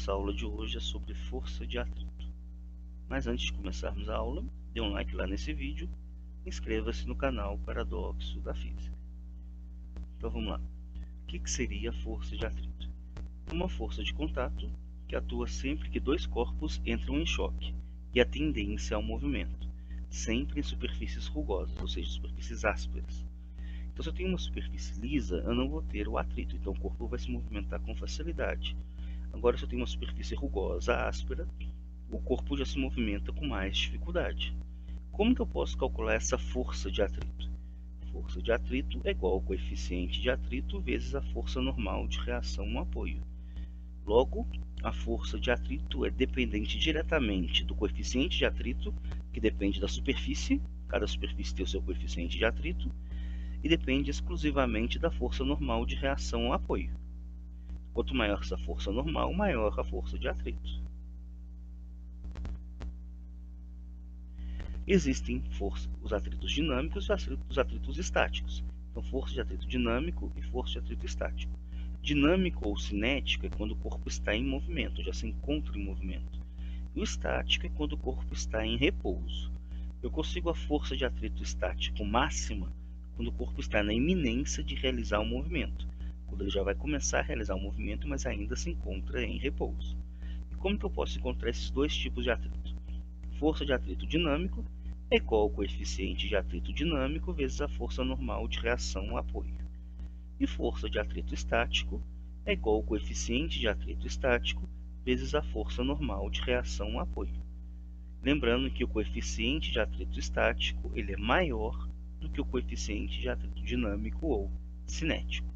nossa aula de hoje é sobre força de atrito. Mas antes de começarmos a aula, dê um like lá nesse vídeo e inscreva-se no canal Paradoxo da Física. Então vamos lá. O que seria a força de atrito? Uma força de contato que atua sempre que dois corpos entram em choque e a tendência ao movimento, sempre em superfícies rugosas, ou seja, superfícies ásperas. Então, se eu tenho uma superfície lisa, eu não vou ter o atrito, então o corpo vai se movimentar com facilidade. Agora, se eu tenho uma superfície rugosa, áspera, o corpo já se movimenta com mais dificuldade. Como que eu posso calcular essa força de atrito? A força de atrito é igual ao coeficiente de atrito vezes a força normal de reação no apoio. Logo, a força de atrito é dependente diretamente do coeficiente de atrito, que depende da superfície, cada superfície tem o seu coeficiente de atrito, e depende exclusivamente da força normal de reação ao apoio. Quanto maior essa força normal, maior a força de atrito. Existem os atritos dinâmicos e os atritos estáticos. Então, força de atrito dinâmico e força de atrito estático. Dinâmico ou cinético é quando o corpo está em movimento, já se encontra em movimento. E o estático é quando o corpo está em repouso. Eu consigo a força de atrito estático máxima quando o corpo está na iminência de realizar o movimento. Quando ele já vai começar a realizar o movimento, mas ainda se encontra em repouso. E como que eu posso encontrar esses dois tipos de atrito? Força de atrito dinâmico é igual ao coeficiente de atrito dinâmico vezes a força normal de reação ao apoio. E força de atrito estático é igual ao coeficiente de atrito estático vezes a força normal de reação ao apoio. Lembrando que o coeficiente de atrito estático ele é maior do que o coeficiente de atrito dinâmico ou cinético.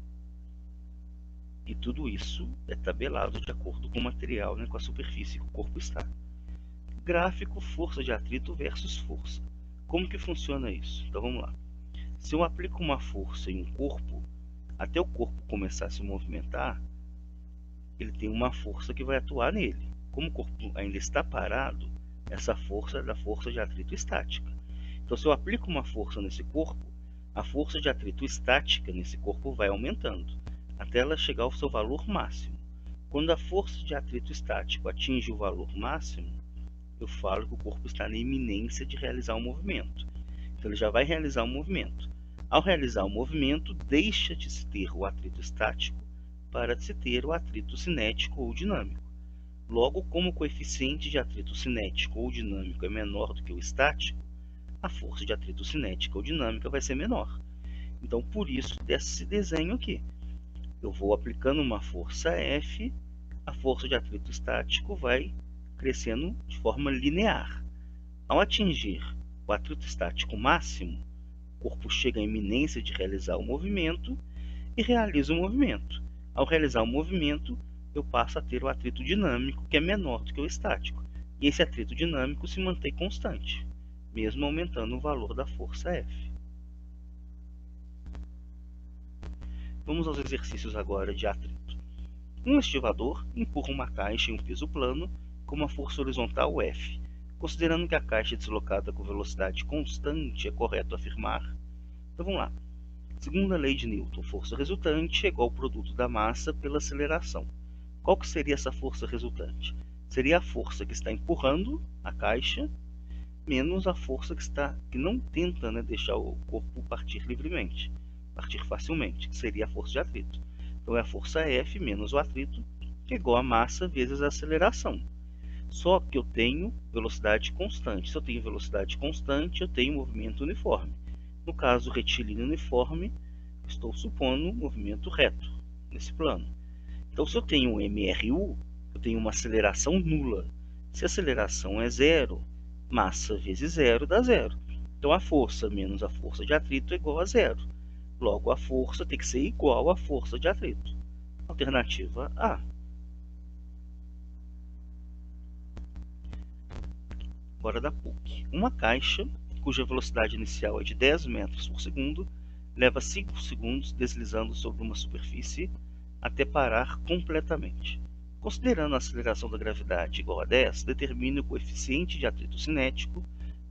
E tudo isso é tabelado de acordo com o material, com a superfície que o corpo está. Gráfico força de atrito versus força. Como que funciona isso? Então vamos lá. Se eu aplico uma força em um corpo, até o corpo começar a se movimentar, ele tem uma força que vai atuar nele. Como o corpo ainda está parado, essa força é da força de atrito estática. Então, se eu aplico uma força nesse corpo, a força de atrito estática nesse corpo vai aumentando, até ela chegar ao seu valor máximo. Quando a força de atrito estático atinge o valor máximo, eu falo que o corpo está na iminência de realizar um movimento. Então, ele já vai realizar um movimento. Ao realizar o movimento, deixa de se ter o atrito estático para se ter o atrito cinético ou dinâmico. Logo, como o coeficiente de atrito cinético ou dinâmico é menor do que o estático, a força de atrito cinética ou dinâmica vai ser menor. Então, por isso, desse desenho aqui. Eu vou aplicando uma força F, a força de atrito estático vai crescendo de forma linear. Ao atingir o atrito estático máximo, o corpo chega à iminência de realizar o movimento e realiza o movimento. Ao realizar o movimento, eu passo a ter o atrito dinâmico, que é menor do que o estático. E esse atrito dinâmico se mantém constante, mesmo aumentando o valor da força F. Vamos aos exercícios agora de atrito. Um estivador empurra uma caixa em um piso plano com uma força horizontal F. Considerando que a caixa é deslocada com velocidade constante, é correto afirmar? Então vamos lá. Segundo a lei de Newton, força resultante é igual ao produto da massa pela aceleração. Qual que seria essa força resultante? Seria a força que está empurrando a caixa menos a força que não tenta deixar o corpo partir livremente, partir facilmente, que seria a força de atrito. Então é a força F menos o atrito, que é igual a massa vezes a aceleração. Só que eu tenho velocidade constante. Se eu tenho velocidade constante, eu tenho movimento uniforme. No caso retilíneo uniforme, estou supondo um movimento reto nesse plano. Então, se eu tenho um MRU, eu tenho uma aceleração nula. Se a aceleração é zero, massa vezes zero dá zero. Então, a força menos a força de atrito é igual a zero. Logo, a força tem que ser igual à força de atrito. Alternativa A. Agora da PUC. Uma caixa, cuja velocidade inicial é de 10 metros por segundo, leva 5 segundos deslizando sobre uma superfície até parar completamente. Considerando a aceleração da gravidade igual a 10, determine o coeficiente de atrito cinético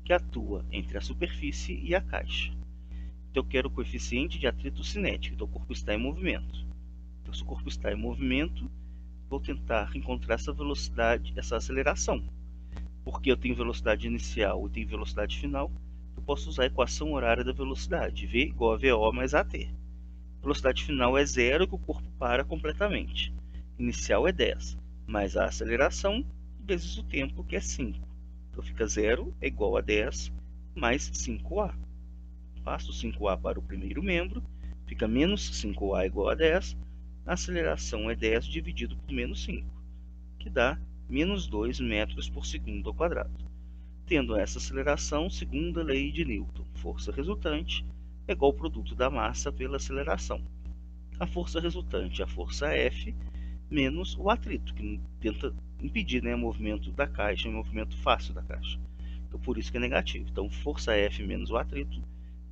que atua entre a superfície e a caixa. Então, eu quero o coeficiente de atrito cinético, então o corpo está em movimento. Então, se o corpo está em movimento, vou tentar encontrar essa velocidade, essa aceleração. Porque eu tenho velocidade inicial e tenho velocidade final, eu posso usar a equação horária da velocidade, V igual a VO mais AT. Velocidade final é 0, que o corpo para completamente. Inicial é 10, mais a aceleração vezes o tempo, que é 5. Então fica 0 é igual a 10 mais 5A. Passo 5A para o primeiro membro, fica menos 5A igual a 10. A aceleração é 10 dividido por menos 5, que dá menos 2 metros por segundo ao quadrado. Tendo essa aceleração, segundo a lei de Newton, força resultante é igual ao produto da massa pela aceleração. A força resultante é a força F menos o atrito, que tenta impedir, o movimento da caixa, o movimento fácil da caixa. Então, por isso que é negativo. Então, força F menos o atrito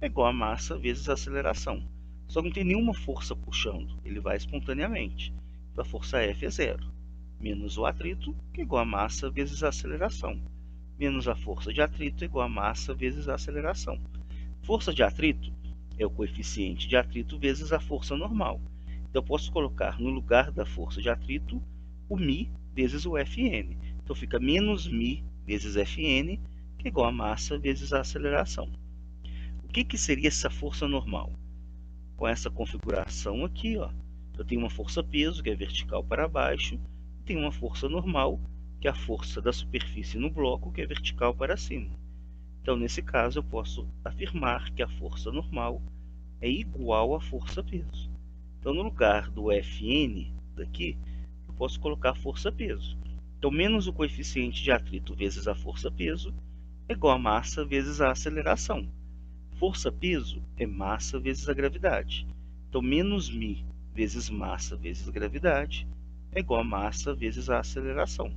é igual a massa vezes a aceleração. Só que não tem nenhuma força puxando, ele vai espontaneamente. Então, a força F é 0. Menos o atrito, que é igual a massa vezes a aceleração. Menos a força de atrito é igual a massa vezes a aceleração. Força de atrito é o coeficiente de atrito vezes a força normal. Então, eu posso colocar no lugar da força de atrito o μ vezes o Fn. Então, fica menos μ vezes Fn, que é igual a massa vezes a aceleração. O que seria essa força normal? Com essa configuração aqui, eu tenho uma força-peso, que é vertical para baixo, e tenho uma força normal, que é a força da superfície no bloco, que é vertical para cima. Então, nesse caso, eu posso afirmar que a força normal é igual à força-peso. Então, no lugar do Fn daqui, eu posso colocar força-peso. Então, menos o coeficiente de atrito vezes a força-peso é igual a massa vezes a aceleração. Força-peso é massa vezes a gravidade. Então, menos μ vezes massa vezes gravidade é igual a massa vezes a aceleração.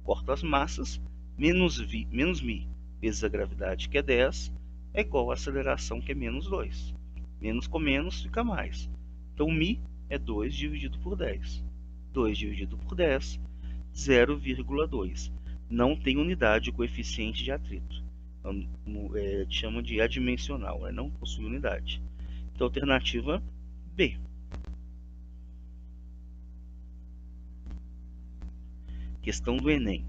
Corto as massas, menos μ vezes a gravidade, que é 10, é igual a aceleração, que é menos 2. Menos com menos fica mais. Então, μ é 2 dividido por 10. 2 dividido por 10, 0,2. Não tem unidade o coeficiente de atrito. Chama de adimensional, não possui unidade. Então, alternativa B. Questão do Enem.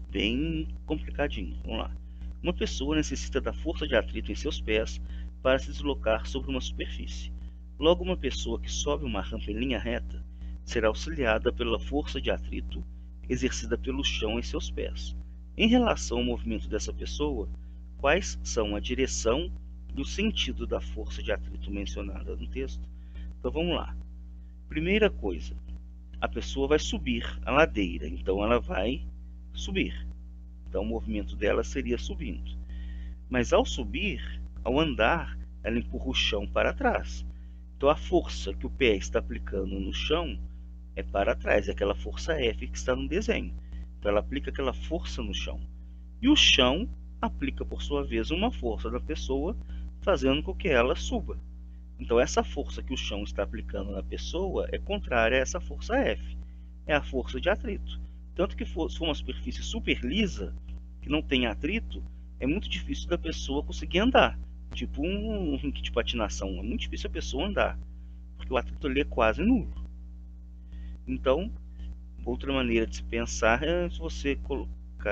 Bem complicadinho. Vamos lá. Uma pessoa necessita da força de atrito em seus pés para se deslocar sobre uma superfície. Logo, uma pessoa que sobe uma rampa em linha reta será auxiliada pela força de atrito exercida pelo chão em seus pés. Em relação ao movimento dessa pessoa, quais são a direção e o sentido da força de atrito mencionada no texto? Então vamos lá. Primeira coisa, a pessoa vai subir a ladeira, então ela vai subir. Então o movimento dela seria subindo. Mas ao subir, ao andar, ela empurra o chão para trás. Então a força que o pé está aplicando no chão é para trás, é aquela força F que está no desenho. Então ela aplica aquela força no chão. E o chão aplica, por sua vez, uma força da pessoa, fazendo com que ela suba. Então essa força que o chão está aplicando na pessoa é contrária a essa força F. É a força de atrito. Tanto que se for uma superfície super lisa, que não tem atrito, é muito difícil da pessoa conseguir andar. Tipo um rink de patinação, é muito difícil a pessoa andar, porque o atrito ali é quase nulo. Então, outra maneira de se pensar é se você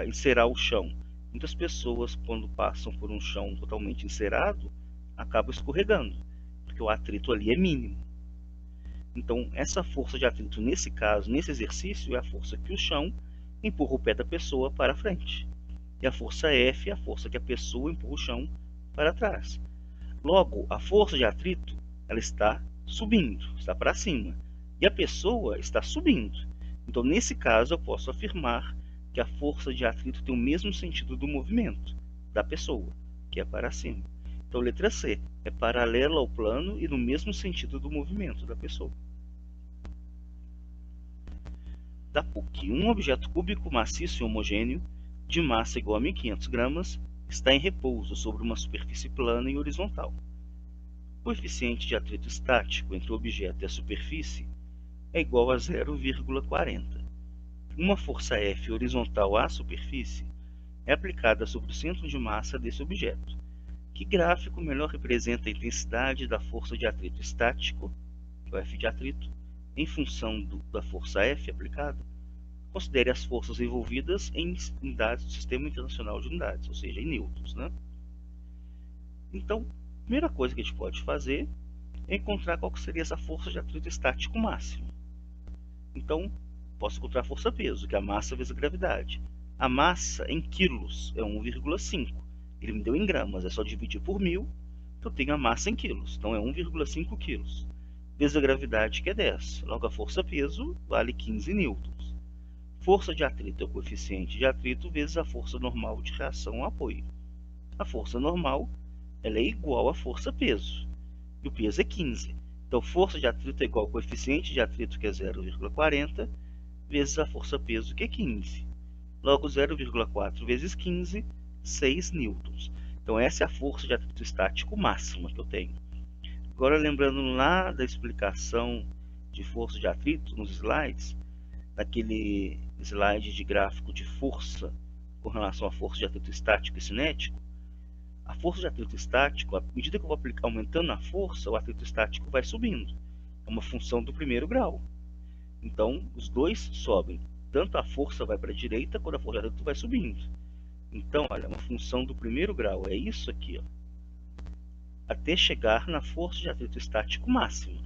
encerar o chão. Muitas pessoas, quando passam por um chão totalmente encerado, acabam escorregando, porque o atrito ali é mínimo. Então, essa força de atrito, nesse caso, nesse exercício, é a força que o chão empurra o pé da pessoa para frente. E a força F é a força que a pessoa empurra o chão para trás. Logo, a força de atrito, ela está subindo, está para cima. E a pessoa está subindo. Então, nesse caso, eu posso afirmar que a força de atrito tem o mesmo sentido do movimento da pessoa, que é para cima. Então, letra C, é paralela ao plano e no mesmo sentido do movimento da pessoa. Da PUC, um objeto cúbico maciço e homogêneo, de massa igual a 1.500 gramas, está em repouso sobre uma superfície plana e horizontal. O coeficiente de atrito estático entre o objeto e a superfície é igual a 0,40. Uma força F horizontal à superfície é aplicada sobre o centro de massa desse objeto. Que gráfico melhor representa a intensidade da força de atrito estático, que é o F de atrito, em função da força F aplicada, considere as forças envolvidas em unidades do Sistema Internacional de Unidades, ou seja, em newtons, né? Então, a primeira coisa que a gente pode fazer é encontrar qual que seria essa força de atrito estático máximo. Então, posso encontrar a força-peso, que é a massa vezes a gravidade. A massa em quilos é 1,5. Ele me deu em gramas, é só dividir por 1000, que eu tenho a massa em quilos. Então, é 1,5 quilos. Vezes a gravidade, que é 10. Logo, a força-peso vale 15 newtons. Força de atrito é o coeficiente de atrito vezes a força normal de reação ao apoio. A força normal ela é igual à força-peso. E o peso é 15. Então, força de atrito é igual ao coeficiente de atrito, que é 0,40, vezes a força-peso, que é 15. Logo, 0,4 vezes 15, 6 newtons. Então, essa é a força de atrito estático máxima que eu tenho. Agora, lembrando lá da explicação de força de atrito nos slides, naquele slide de gráfico de força com relação à força de atrito estático e cinético, a força de atrito estático, à medida que eu vou aumentando a força, o atrito estático vai subindo. É uma função do primeiro grau. Então, os dois sobem. Tanto a força vai para a direita, quanto a força de atrito vai subindo. Então, olha, é uma função do primeiro grau. É isso aqui, ó, até chegar na força de atrito estático máxima.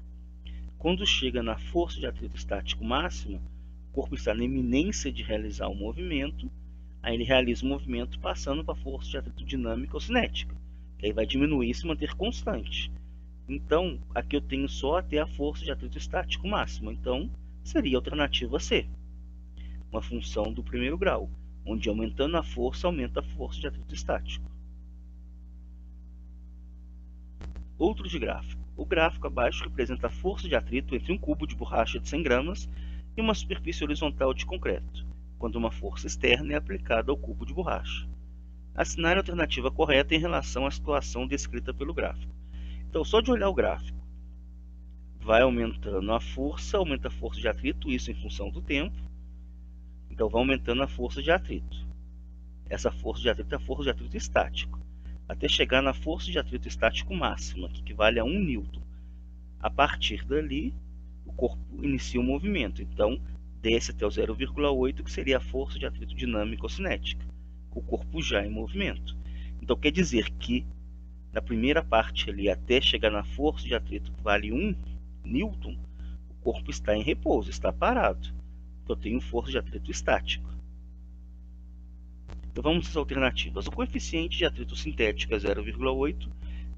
Quando chega na força de atrito estático máxima, o corpo está na iminência de realizar um movimento. Aí ele realiza o movimento passando para a força de atrito dinâmica ou cinética, que aí vai diminuir e se manter constante. Então, aqui eu tenho só até a força de atrito estático máxima. Então, seria a alternativa C, uma função do primeiro grau, onde aumentando a força, aumenta a força de atrito estático. Outro de gráfico. O gráfico abaixo representa a força de atrito entre um cubo de borracha de 100 gramas e uma superfície horizontal de concreto, quando uma força externa é aplicada ao cubo de borracha. Assinale a alternativa correta em relação à situação descrita pelo gráfico. Então, só de olhar o gráfico, vai aumentando a força, aumenta a força de atrito, isso em função do tempo. Então, vai aumentando a força de atrito. Essa força de atrito é a força de atrito estático, até chegar na força de atrito estático máxima, que equivale a 1 newton. A partir dali, o corpo inicia o movimento. Então, desce até o 0,8, que seria a força de atrito dinâmica ou cinética, o corpo já em movimento. Então, quer dizer que na primeira parte ali, até chegar na força de atrito que vale 1 newton, o corpo está em repouso, está parado. Então, eu tenho força de atrito estática. Então, vamos às alternativas. O coeficiente de atrito sintético é 0,8.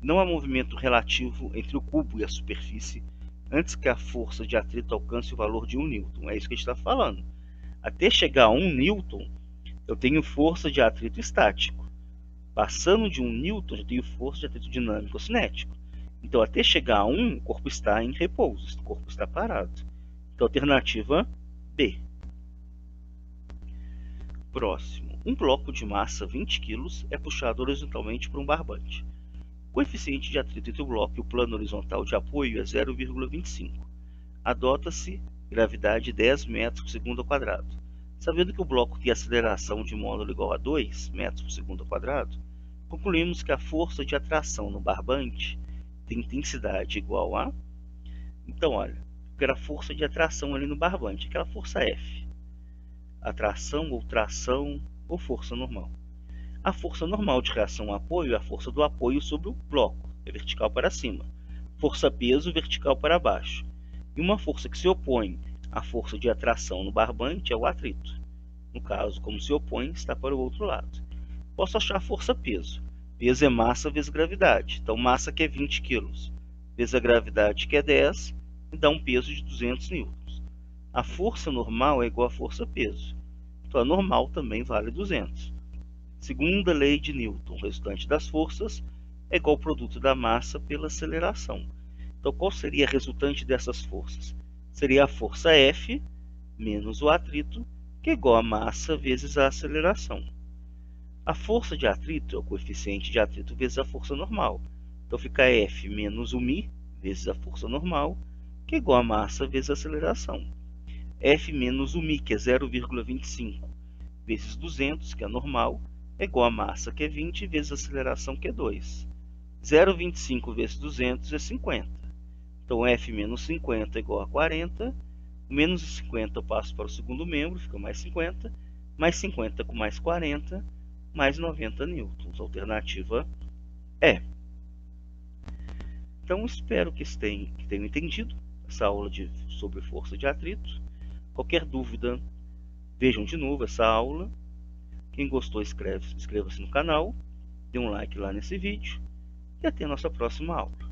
Não há movimento relativo entre o cubo e a superfície antes que a força de atrito alcance o valor de 1 newton. É isso que a gente está falando. Até chegar a 1 newton, eu tenho força de atrito estático. Passando de 1 newton, eu tenho força de atrito dinâmico ou cinético. Então, até chegar a 1, o corpo está em repouso, o corpo está parado. Então, alternativa B. Próximo. Um bloco de massa 20 kg é puxado horizontalmente por um barbante. O coeficiente de atrito entre o bloco e o plano horizontal de apoio é 0,25. Adota-se gravidade 10 metros por segundo ao quadrado. Sabendo que o bloco tem aceleração de módulo igual a 2 metros por segundo ao quadrado, concluímos que a força de atração no barbante tem intensidade igual a... Então, olha, era a força de atração ali no barbante, aquela força F. Atração ou tração ou força normal. A força normal de reação ao apoio é a força do apoio sobre o bloco, é vertical para cima. Força-peso, vertical para baixo. E uma força que se opõe à força de atração no barbante é o atrito. No caso, como se opõe, está para o outro lado. Posso achar a força-peso. Peso é massa vezes gravidade. Então, massa que é 20 kg, vezes a gravidade que é 10, e dá um peso de 200 newtons. A força normal é igual à força-peso. Então, a normal também vale 200. Segunda lei de Newton, o resultante das forças é igual ao produto da massa pela aceleração. Então, qual seria a resultante dessas forças? Seria a força F menos o atrito, que é igual a massa vezes a aceleração. A força de atrito é o coeficiente de atrito vezes a força normal. Então, fica F menos o μ vezes a força normal, que é igual a massa vezes a aceleração. F menos o μ, que é 0,25, vezes 200, que é normal, é igual a massa, que é 20, vezes a aceleração, que é 2. 0,25 vezes 200 é 50. Então F menos 50 igual a 40. Menos 50 eu passo para o segundo membro, fica mais 50. Mais 50 com mais 40, mais 90 newtons. Alternativa E. Então espero que tenham entendido essa aula sobre força de atrito. Qualquer dúvida, vejam de novo essa aula. Quem gostou, inscreva-se no canal, dê um like lá nesse vídeo e até a nossa próxima aula.